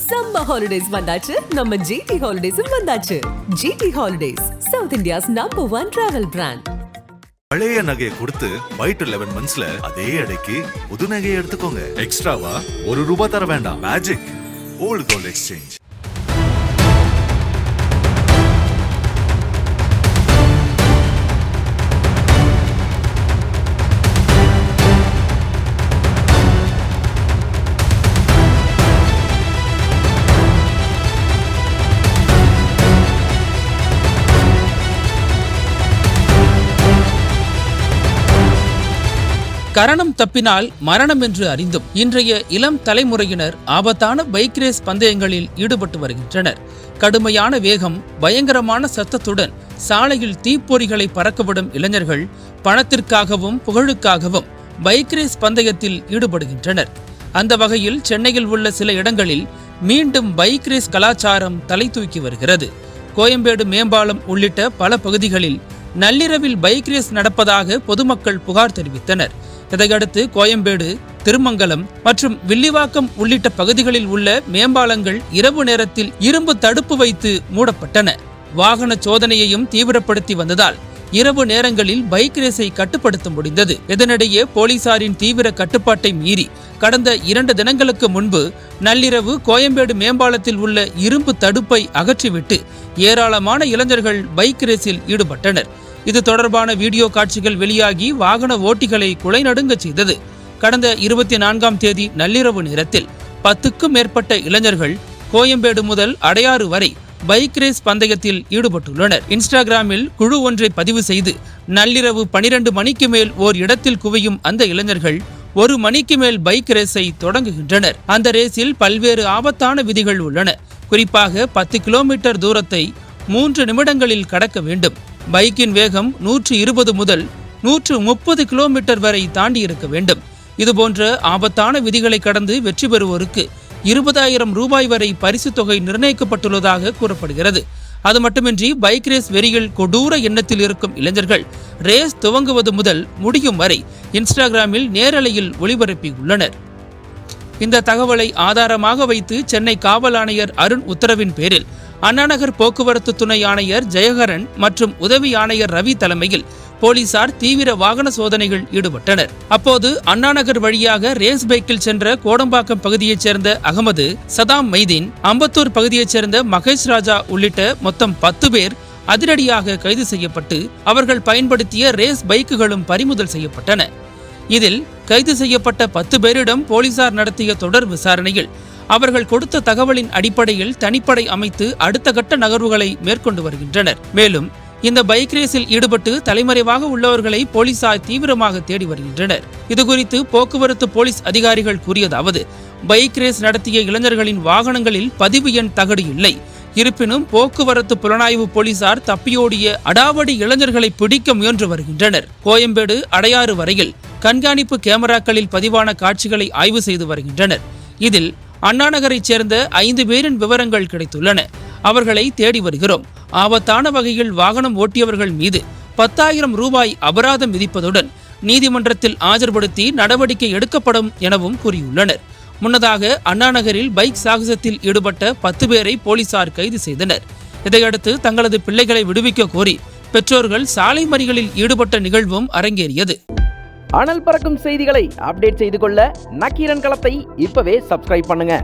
Summer holidays வந்தாச்சு, நம்ம GT ஹாலிடேஸும் வந்தாச்சு. GT holidays, south India's #1 travel brand. பழைய நகையை கொடுத்து White 11 monthsல அதே எடைக்கு புது நகையை எடுத்துக்கோங்க. எக்ஸ்ட்ராவா ₹1 தர வேண்டாம். Magic old gold exchange. கரணம் தப்பினால் மரணம் என்று அறிந்தும் இன்றைய இளம் தலைமுறையினர் ஆபத்தான பைக் ரேஸ் பந்தயங்களில் ஈடுபட்டு வருகின்றனர். கடுமையான வேகம், பயங்கரமான சத்தத்துடன் சாலையில் தீப்பொறிகளை பறக்கவிடும் இளைஞர்கள் பணத்திற்காகவும் புகழுக்காகவும் பைக் ரேஸ் பந்தயத்தில் ஈடுபடுகின்றனர். அந்த வகையில் சென்னையில் உள்ள சில இடங்களில் மீண்டும் பைக் ரேஸ் கலாச்சாரம் தலை தூக்கி வருகிறது. கோயம்பேடு மேம்பாலம் உள்ளிட்ட பல பகுதிகளில் நள்ளிரவில் பைக் ரேஸ் நடப்பதாக பொதுமக்கள் புகார் தெரிவித்தனர். இதையடுத்து கோயம்பேடு, திருமங்கலம் மற்றும் வில்லிவாக்கம் உள்ளிட்ட பகுதிகளில் உள்ள மேம்பாலங்கள் இரவு நேரத்தில் இரும்பு தடுப்பு வைத்து மூடப்பட்டன. வாகன சோதனையையும் தீவிரப்படுத்தி வந்ததால் இரவு நேரங்களில் பைக் ரேஸை கட்டுப்படுத்த முடிந்தது. இதனிடையே போலீசாரின் தீவிர கட்டுப்பாட்டை மீறி கடந்த 2 தினங்களுக்கு முன்பு நள்ளிரவு கோயம்பேடு மேம்பாலத்தில் உள்ள இரும்பு தடுப்பை அகற்றிவிட்டு ஏராளமான இளைஞர்கள் பைக் ரேஸில் ஈடுபட்டனர். இது தொடர்பான வீடியோ காட்சிகள் வெளியாகி வாகன ஓட்டிகளை குலைநடுங்க செய்தது. கடந்த 24ஆம் தேதி நள்ளிரவு நேரத்தில் 10க்கும் மேற்பட்ட இளைஞர்கள் கோயம்பேடு முதல் அடையாறு வரை பைக் ரேஸ் பந்தயத்தில் ஈடுபட்டுள்ளனர். இன்ஸ்டாகிராமில் குழு ஒன்றை பதிவு செய்து நள்ளிரவு 12 மணிக்கு மேல் ஓர் இடத்தில் குவியும் அந்த இளைஞர்கள் 1 மணிக்கு மேல் பைக் ரேஸை தொடங்குகின்றனர். அந்த ரேஸில் பல்வேறு ஆபத்தான விதிகள் உள்ளன. குறிப்பாக 10 கிலோமீட்டர் தூரத்தை 3 நிமிடங்களில் கடக்க வேண்டும். பைக்கின் வேகம் 120 முதல் 130 கிலோமீட்டர் வரை தாண்டி இருக்க வேண்டும். இதுபோன்ற ஆபத்தான விதிகளை கடந்து வெற்றி பெறுவோருக்கு ₹20,000 வரை பரிசு தொகை நிர்ணயிக்கப்பட்டுள்ளதாக கூறப்படுகிறது. அது மட்டுமின்றி பைக் ரேஸ் வெறியில் கொடூர எண்ணத்தில் இருக்கும் இளைஞர்கள் ரேஸ் துவங்குவது முதல் முடியும் வரை இன்ஸ்டாகிராமில் நேரலையில் ஒளிபரப்பியுள்ளனர். இந்த தகவலை ஆதாரமாக வைத்து சென்னை காவல் ஆணையர் அருண் உத்தரவின் பேரில் அண்ணாநகர் போக்குவரத்து துணை ஆணையர் ஜெயகரன் மற்றும் உதவி ஆணையர் ரவி தலைமையில் போலீசார் தீவிர வாகன சோதனைகள் ஈடுபட்டனர். அப்போது அண்ணாநகர் வழியாக ரேஸ் பைக்கில் சென்ற கோடம்பாக்கம் பகுதியைச் சேர்ந்த அகமது, சதாம் மைதீன், அம்பத்தூர் பகுதியைச் சேர்ந்த மகேஷ் ராஜா உள்ளிட்ட மொத்தம் 10 பேர் அதிரடியாக கைது செய்யப்பட்டு அவர்கள் பயன்படுத்திய ரேஸ் பைக்குகளும் பறிமுதல் செய்யப்பட்டன. இதில் கைது செய்யப்பட்ட 10 பேரிடம் போலீசார் நடத்திய தொடர் விசாரணையில் அவர்கள் கொடுத்த தகவலின் அடிப்படையில் தனிப்படை அமைத்து அடுத்த கட்ட நகர்வுகளை மேற்கொண்டு வருகின்றனர். மேலும் இந்த பைக் ரேஸில் ஈடுபட்டு தலைமறைவாக உள்ளவர்களை போலீசார் தீவிரமாக தேடி வருகின்றனர். இதுகுறித்து போக்குவரத்து போலீஸ் அதிகாரிகள் கூறியதாவது: பைக் ரேஸ் நடத்திய இளைஞர்களின் வாகனங்களில் பதிவு எண் தகடு இல்லை. இருப்பினும் போக்குவரத்து புலனாய்வு போலீசார் தப்பியோடிய அடாவடி இளைஞர்களை பிடிக்க முயன்று வருகின்றனர். கோயம்பேடு அடையாறு வரையில் கண்காணிப்பு கேமராக்களில் பதிவான காட்சிகளை ஆய்வு செய்து வருகின்றனர். இதில் அண்ணாநகரைச் சேர்ந்த 5 பேரின் விவரங்கள் கிடைத்துள்ளன. அவர்களை தேடி வருகிறோம். ஆபத்தான வகையில் வாகனம் ஓட்டியவர்கள் மீது ₹10,000 அபராதம் விதிப்பதுடன் நீதிமன்றத்தில் ஆஜர்படுத்தி நடவடிக்கை எடுக்கப்படும் எனவும் கூறியுள்ளனர். முன்னதாக அண்ணாநகரில் பைக் சாகசத்தில் ஈடுபட்ட 10 பேரை போலீசார் கைது செய்தனர். இதையடுத்து தங்களது பிள்ளைகளை விடுவிக்க கோரி பெற்றோர்கள் சாலை மறியலில் ஈடுபட்ட நிகழ்வும் அரங்கேறியது. அனல் பறக்கும் செய்திகளை அப்டேட் செய்து கொள்ள நக்கீரன் களத்தை இப்பவே சப்ஸ்கிரைப் பண்ணுங்க.